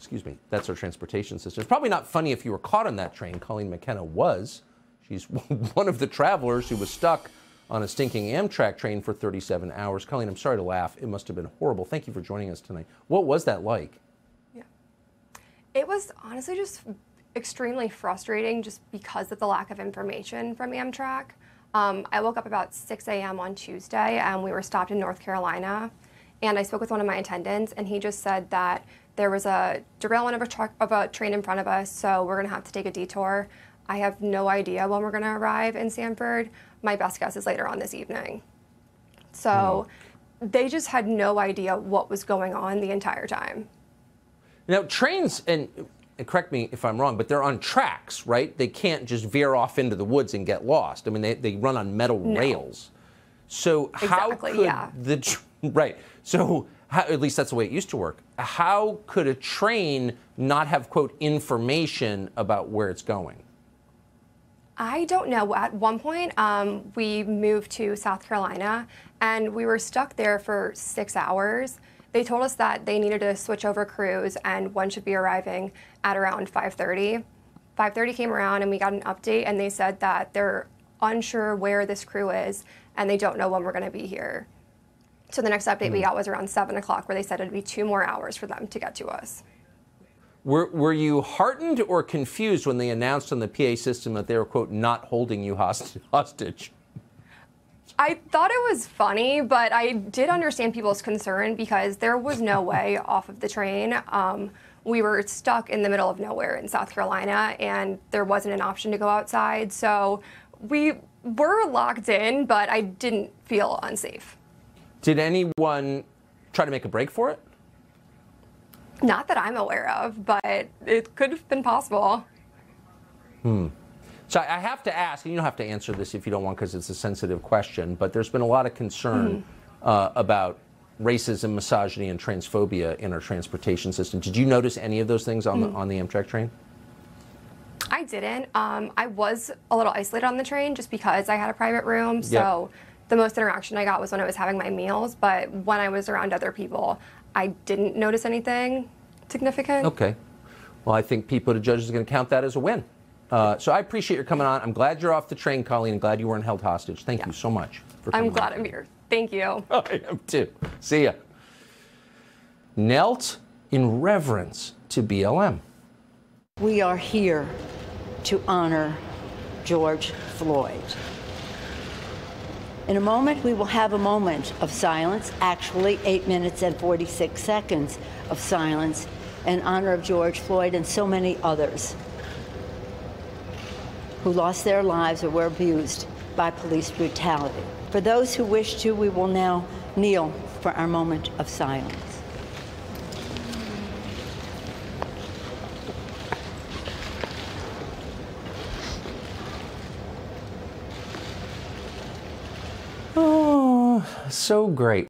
excuse me, that's our transportation system. It's probably not funny if you were caught on that train. Colleen McKenna was. She's one of the travelers who was stuck on a stinking Amtrak train for 37 hours. Colleen, I'm sorry to laugh. It must have been horrible. Thank you for joining us tonight. What was that like? Yeah. It was honestly just extremely frustrating just because of the lack of information from Amtrak. I woke up about 6 a.m. on Tuesday and we were stopped in North Carolina. And I spoke with one of my attendants and he just said that there was a derailment of a train in front of us, so we're gonna have to take a detour. I have no idea when we're gonna arrive in Sanford. My best guess is later on this evening. So they just had no idea what was going on the entire time. Now trains, and correct me if I'm wrong, but they're on tracks, right? They can't just veer off into the woods and get lost. I mean, they run on metal rails. So how could right? So at least that's the way it used to work. How could a train not have, quote, information about where it's going? I don't know. At one point, we moved to South Carolina, and we were stuck there for 6 hours. They told us that they needed to switch over crews, and one should be arriving at around 5:30. 5:30 came around, and we got an update, and they said that they're unsure where this crew is, and they don't know when we're going to be here. So the next update we got was around 7 o'clock, where they said it'd be 2 more hours for them to get to us. Were you heartened or confused when they announced on the PA system that they were, quote, not holding you hostage? I thought it was funny, but I did understand people's concern because there was no way off of the train. We were stuck in the middle of nowhere in South Carolina, and there wasn't an option to go outside. So we were locked in, but I didn't feel unsafe. Did anyone try to make a break for it? Not that I'm aware of, but it could have been possible. So I have to ask, and you don't have to answer this if you don't want because it's a sensitive question, but there's been a lot of concern about racism, misogyny, and transphobia in our transportation system. Did you notice any of those things on the Amtrak train? I didn't. I was a little isolated on the train just because I had a private room, so the most interaction I got was when I was having my meals, but when I was around other people, I didn't notice anything significant. Okay. Well, I think people, the judges, are going to count that as a win. So I appreciate your coming on. I'm glad you're off the train, Colleen, and glad you weren't held hostage. Thank you so much for coming. I'm glad I'm here. Thank you. I am too. See ya. Knelt in reverence to BLM. We are here to honor George Floyd. In a moment, we will have a moment of silence, actually 8 minutes and 46 seconds of silence in honor of George Floyd and so many others who lost their lives or were abused by police brutality. For those who wish to, we will now kneel for our moment of silence. Oh, so great.